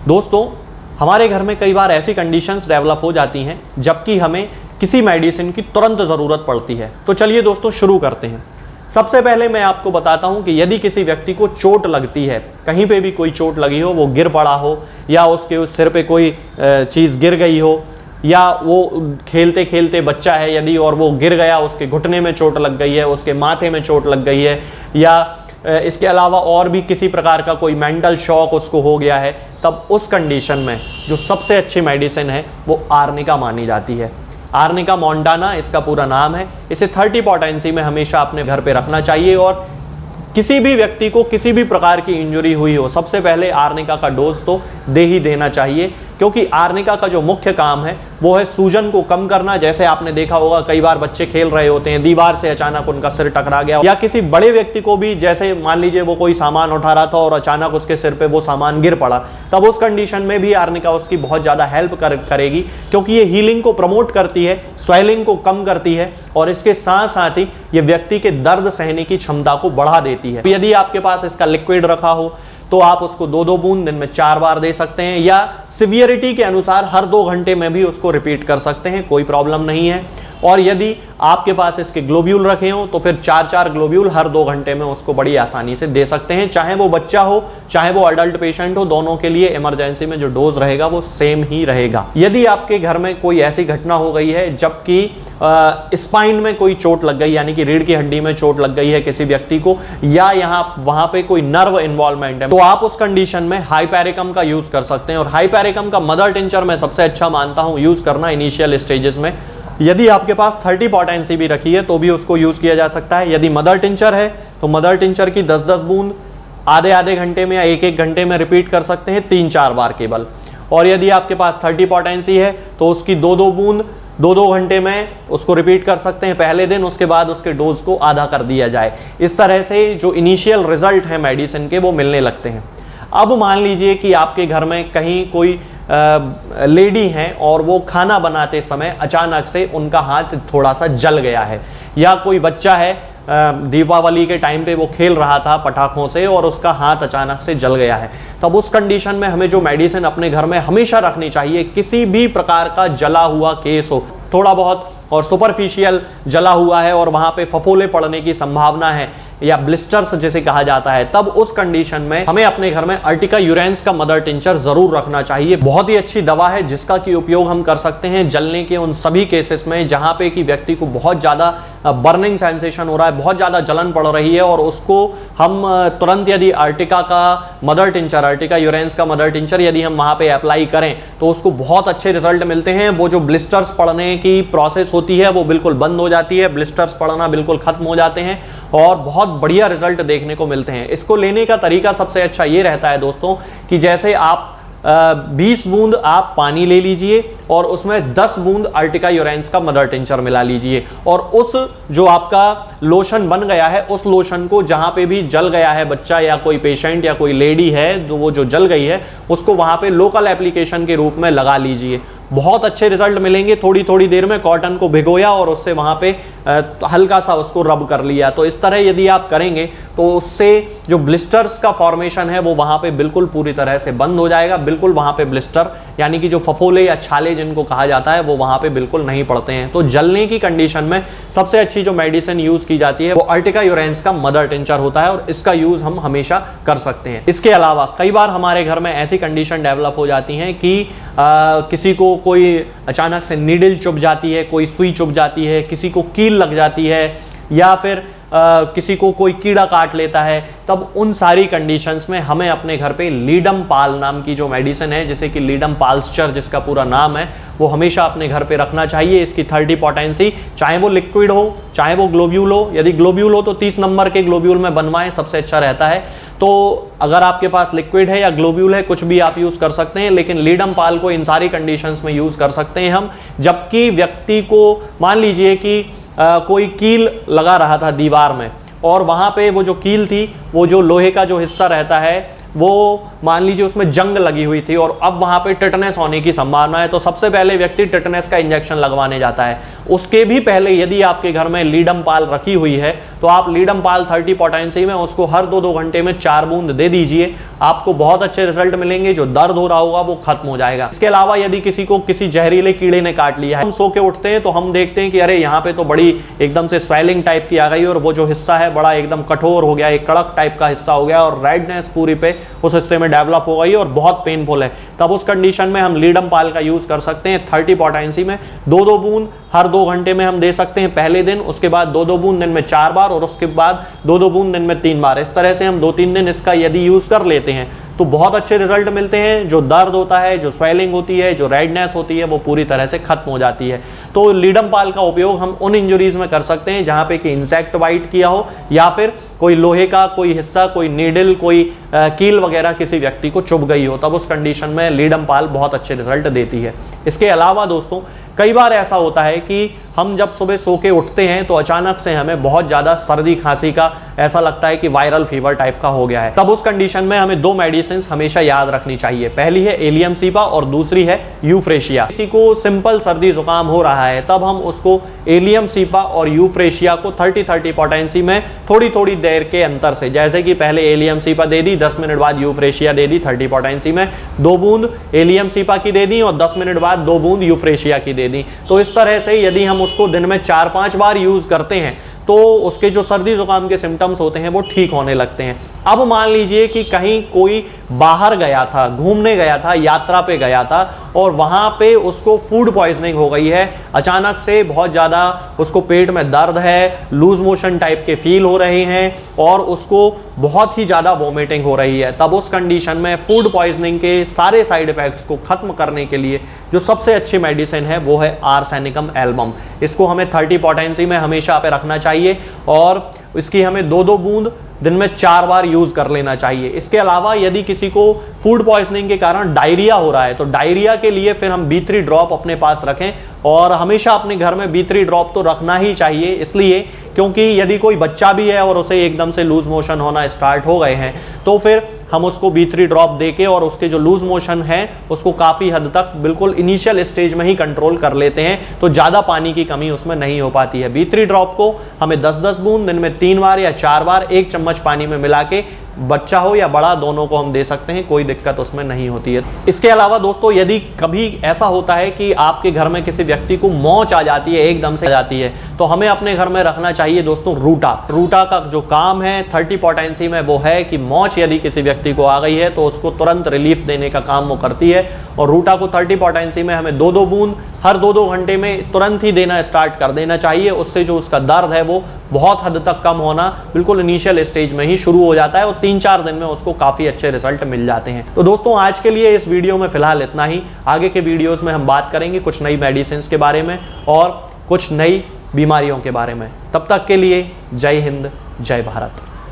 दोस्तों, हमारे घर में कई बार ऐसी कंडीशंस डेवलप हो जाती हैं जबकि हमें किसी मेडिसिन की तुरंत ज़रूरत पड़ती है। तो चलिए दोस्तों शुरू करते हैं। सबसे पहले मैं आपको बताता हूं कि यदि किसी व्यक्ति को चोट लगती है, कहीं पे भी कोई चोट लगी हो, वो गिर पड़ा हो या उसके उस सिर पे कोई चीज़ गिर गई हो, या वो खेलते खेलते बच्चा है यदि और वो गिर गया, उसके घुटने में चोट लग गई है, उसके माथे में चोट लग गई है, या इसके अलावा और भी किसी प्रकार का कोई मेंटल शॉक उसको हो गया है, तब उस कंडीशन में जो सबसे अच्छी मेडिसिन है वो आर्निका मानी जाती है। आर्निका मोंटाना इसका पूरा नाम है। इसे 30 पोटेंसी में हमेशा अपने घर पे रखना चाहिए और किसी भी व्यक्ति को किसी भी प्रकार की इंजरी हुई हो, सबसे पहले आर्निका का डोज तो दे ही देना चाहिए, क्योंकि आर्निका का जो मुख्य काम है वो है सूजन को कम करना। जैसे आपने देखा होगा कई बार बच्चे खेल रहे होते हैं, दीवार से अचानक उनका सिर टकरा गया, या किसी बड़े व्यक्ति को भी, जैसे मान लीजिए वो कोई सामान उठा रहा था और अचानक उसके सिर पे वो सामान गिर पड़ा, तब उस कंडीशन में भी आर्निका उसकी बहुत ज़्यादा हेल्प करेगी, क्योंकि ये हीलिंग को प्रमोट करती है, स्वेलिंग को कम करती है और इसके साथ साथ ही ये व्यक्ति के दर्द सहने की क्षमता को बढ़ा देती है। यदि आपके पास इसका लिक्विड रखा हो तो आप उसको 2-2 बूंद दिन में 4 बार दे सकते हैं, या सिवियरिटी के अनुसार हर 2 घंटे में भी उसको रिपीट कर सकते हैं, कोई प्रॉब्लम नहीं है। और यदि आपके पास इसके ग्लोब्यूल रखे हो तो फिर 4-4 ग्लोब्यूल हर 2 घंटे में उसको बड़ी आसानी से दे सकते हैं, चाहे वो बच्चा हो चाहे वो अडल्ट पेशेंट हो, दोनों के लिए इमरजेंसी में जो डोज रहेगा वो सेम ही रहेगा। यदि आपके घर में कोई ऐसी घटना हो गई है जबकि स्पाइन में कोई चोट लग गई, यानी कि रीढ़ की हड्डी में चोट लग गई है किसी व्यक्ति को, या वहां पे कोई नर्व इन्वॉल्वमेंट है, तो आप उस कंडीशन में हाइपेरिकम का यूज कर सकते हैं। और हाइपेरिकम का मदर टिंचर मैं सबसे अच्छा मानता हूं यूज करना इनिशियल स्टेजेस में। यदि आपके पास 30 पोटेंसी भी रखी है तो भी उसको यूज किया जा सकता है। यदि मदर टिंचर है तो मदर टिंचर की 10-10 बूंद आधे घंटे में या 1-1 घंटे में रिपीट कर सकते हैं 3-4 बार केवल। और यदि आपके पास 30 पोटेंसी है तो उसकी 2-2 बूंद 2-2 घंटे में उसको रिपीट कर सकते हैं पहले दिन, उसके बाद उसके डोज को आधा कर दिया जाए। इस तरह से जो इनिशियल रिजल्ट है मेडिसिन के वो मिलने लगते हैं। अब मान लीजिए कि आपके घर में कहीं कोई लेडी हैं और वो खाना बनाते समय अचानक से उनका हाथ थोड़ा सा जल गया है, या कोई बच्चा है दीपावली के टाइम पे वो खेल रहा था पटाखों से और उसका हाथ अचानक से जल गया है, तब उस कंडीशन में हमें जो मेडिसिन अपने घर में हमेशा रखनी चाहिए, किसी भी प्रकार का जला हुआ केस हो, थोड़ा बहुत और सुपरफिशियल जला हुआ है और वहां पे फफोले पड़ने की संभावना है या ब्लिस्टर्स जिसे कहा जाता है, तब उस कंडीशन में हमें अपने घर में अर्टिका यूरेंस का मदर टिंचर जरूर रखना चाहिए। बहुत ही अच्छी दवा है जिसका की उपयोग हम कर सकते हैं जलने के उन सभी केसेस में जहां पे कि व्यक्ति को बहुत ज्यादा बर्निंग सेंसेशन हो रहा है, बहुत ज्यादा जलन पड़ रही है, और उसको हम तुरंत यदि अर्टिका का मदर टिंचर, अर्टिका यूरेंस का मदर टिंचर यदि हम वहां पे अप्लाई करें तो उसको बहुत अच्छे रिजल्ट मिलते हैं। वो जो ब्लिस्टर्स पड़ने की प्रोसेस होती है वो बिल्कुल बंद हो जाती है, ब्लिस्टर्स पड़ना बिल्कुल खत्म हो जाते हैं और बहुत बढ़िया रिजल्ट देखने को मिलते हैं। इसको लेने का तरीका सबसे अच्छा ये रहता है दोस्तों कि जैसे आप 20 बूंद आप पानी ले लीजिए और उसमें 10 बूंद अर्टिका यूरेंस का मदर टिंचर मिला लीजिए, और उस जो आपका लोशन बन गया है उस लोशन को जहां पे भी जल गया है बच्चा या कोई पेशेंट या कोई लेडी है जो वो जो जल गई है उसको वहां पे लोकल एप्लीकेशन के रूप में लगा लीजिए। बहुत अच्छे रिजल्ट मिलेंगे। थोड़ी थोड़ी देर में कॉटन को भिगोया और उससे वहां पे हल्का सा उसको रब कर लिया, तो इस तरह यदि आप करेंगे तो उससे जो ब्लिस्टर्स का फॉर्मेशन है वो वहां पे बिल्कुल पूरी तरह से बंद हो जाएगा। बिल्कुल वहां पे ब्लिस्टर यानी कि जो फफोले या छाले जिनको कहा जाता है वो वहां पे बिल्कुल नहीं पड़ते हैं। तो जलने की कंडीशन में सबसे अच्छी जो मेडिसिन यूज की जाती है वो अर्टिका यूरेंस का मदर टिंचर होता है और इसका यूज हम हमेशा कर सकते हैं। इसके अलावा कई बार हमारे घर में ऐसी कंडीशन डेवलप हो जाती है कि किसी को कोई अचानक से नीडल चुभ जाती है, कोई सुई चुभ जाती है, किसी को कील लग जाती है, या फिर किसी को कोई कीड़ा काट लेता है, तब उन सारी कंडीशंस में हमें अपने घर पे लीडम पाल नाम की जो मेडिसिन है, जैसे कि लीडम पाल्स्चर जिसका पूरा नाम है, वो हमेशा अपने घर पे रखना चाहिए। इसकी 30 पोटेंसी, चाहे वो लिक्विड हो चाहे वो ग्लोब्यूल हो। यदि ग्लोब्यूल हो तो 30 नंबर के ग्लोब्यूल में बनवाएं, सबसे अच्छा रहता है। तो अगर आपके पास लिक्विड है या ग्लोब्यूल है, कुछ भी आप यूज कर सकते हैं, लेकिन लीडम पाल को इन सारी कंडीशंस में यूज कर सकते हैं हम। जबकि व्यक्ति को मान लीजिए कि कोई कील लगा रहा था दीवार में और वहां पे वो जो कील थी वो जो लोहे का जो हिस्सा रहता है वो मान लीजिए उसमें जंग लगी हुई थी और अब वहां पे टिटनेस होने की संभावना है, तो सबसे पहले व्यक्ति टिटनेस का इंजेक्शन लगवाने जाता है। उसके भी पहले यदि आपके घर में लीडम पाल रखी हुई है तो आप लीडम पाल 30 पोटेंसी में उसको हर 2-2 घंटे में 4 बूंद दे दीजिए। आपको बहुत अच्छे रिजल्ट मिलेंगे, जो दर्द हो रहा होगा वो खत्म हो जाएगा। इसके अलावा यदि किसी को किसी जहरीले कीड़े ने काट लिया है, हम सो के उठते हैं तो हम देखते हैं कि अरे यहाँ पे तो बड़ी एकदम से स्वेलिंग टाइप की आ गई और वो जो हिस्सा है बड़ा एकदम कठोर हो गया, एक कड़क टाइप का हिस्सा हो गया और रेडनेस पूरी पे उस हिस्से में डेवलप हो गई और बहुत पेनफुल है। तब उस कंडीशन में हम लीडम पाल का यूज कर सकते हैं। 30 पोटेंसी में 2-2 बूंद हर 2 घंटे में हम दे सकते हैं पहले दिन, उसके बाद 2-2 बूंद दिन में 4 बार और उसके बाद 2-2 बूंद दिन में 3 बार। इस तरह से हम 2-3 दिन इसका यदि यूज कर लेते हैं तो बहुत अच्छे रिजल्ट मिलते हैं। जो दर्द होता है, जो स्वेलिंग होती है, जो रेडनेस होती है, वो पूरी तरह से खत्म हो जाती है। तो लीडम पाल का उपयोग हम उन इंजरीज में कर सकते हैं जहां पे कि इंसेक्ट बाइट किया हो या फिर कोई लोहे का कोई हिस्सा, कोई नीडल, कोई कील वगैरह किसी व्यक्ति को चुभ गई हो, तब उस कंडीशन में लीडम पाल बहुत अच्छे रिजल्ट देती है। इसके अलावा दोस्तों कई बार ऐसा होता है कि हम जब सुबह सो के उठते हैं तो अचानक से हमें बहुत ज़्यादा सर्दी खांसी का ऐसा लगता है कि वायरल फीवर टाइप का हो गया है। तब उस कंडीशन में हमें 2 मेडिसिन हमेशा याद रखनी चाहिए। पहली है एलियम सीपा और दूसरी है यूफ्रेशिया। किसी को सिंपल सर्दी जुकाम हो रहा है तब हम उसको एलियम सीपा और यूफ्रेशिया को 30-30 पोटेंसी में थोड़ी थोड़ी देर के अंतर से, जैसे कि पहले एलियम सीपा दे दी, 10 मिनट बाद यूफ्रेशिया दे दी, 30 पोटेंसी में 2 बूंद एलियम सीपा की दे दी और 10 मिनट बाद 2 बूंद यूफ्रेशिया की दे दी। तो इस तरह से यदि हम उसको दिन में 4-5 बार यूज करते हैं तो उसके जो सर्दी जुकाम के सिम्टम्स होते हैं वो ठीक होने लगते हैं। अब मान लीजिए कि कहीं कोई बाहर गया था, घूमने गया था, यात्रा पे गया था और वहां पे उसको फूड पॉइजनिंग हो गई है, अचानक से बहुत ज़्यादा उसको पेट में दर्द है, लूज मोशन टाइप के फील हो रहे हैं और उसको बहुत ही ज़्यादा वोमिटिंग हो रही है। तब उस कंडीशन में फूड पॉइजनिंग के सारे साइड इफेक्ट्स को खत्म करने के लिए जो सबसे अच्छी मेडिसिन है वो है आर्सेनिकम एल्बम। इसको हमें 30 पोटेंसी में हमेशा पे रखना चाहिए और इसकी हमें 2-2 बूंद दिन में 4 बार यूज कर लेना चाहिए। इसके अलावा यदि किसी को फूड पॉइजनिंग के कारण डायरिया हो रहा है तो डायरिया के लिए फिर हम B3 ड्रॉप अपने पास रखें और हमेशा अपने घर में B3 ड्रॉप तो रखना ही चाहिए, इसलिए क्योंकि यदि कोई बच्चा भी है और उसे एकदम से लूज मोशन होना स्टार्ट हो गए हैं तो फिर हम उसको B3 ड्रॉप देके और उसके जो लूज मोशन है उसको काफ़ी हद तक बिल्कुल इनिशियल स्टेज में ही कंट्रोल कर लेते हैं, तो ज़्यादा पानी की कमी उसमें नहीं हो पाती है। B3 ड्रॉप को हमें 10-10 बूंद दिन में 3 बार या 4 बार 1 चम्मच पानी में मिला के बच्चा हो या बड़ा दोनों को हम दे सकते हैं, कोई दिक्कत उसमें नहीं होती है। इसके अलावा दोस्तों यदि कभी ऐसा होता है कि आपके घर में किसी व्यक्ति को मौच आ जाती है, एकदम से आ जाती है, तो हमें अपने घर में रखना चाहिए दोस्तों रूटा। रूटा का जो काम है 30 पोटेंसी में वो है कि मौच यदि किसी व्यक्ति को आ गई है तो उसको तुरंत रिलीफ देने का काम वो करती है और रूटा को 30 पोटेंसी में हमें 2-2 बूंद हर 2-2 घंटे में तुरंत ही देना स्टार्ट कर देना चाहिए। उससे जो उसका दर्द है वो बहुत हद तक कम होना बिल्कुल इनिशियल स्टेज में ही शुरू हो जाता है और 3-4 दिन में उसको काफ़ी अच्छे रिजल्ट मिल जाते हैं। तो दोस्तों आज के लिए इस वीडियो में फिलहाल इतना ही। आगे के वीडियोस में हम बात करेंगे कुछ नई मेडिसिन के बारे में और कुछ नई बीमारियों के बारे में। तब तक के लिए जय हिंद, जय भारत।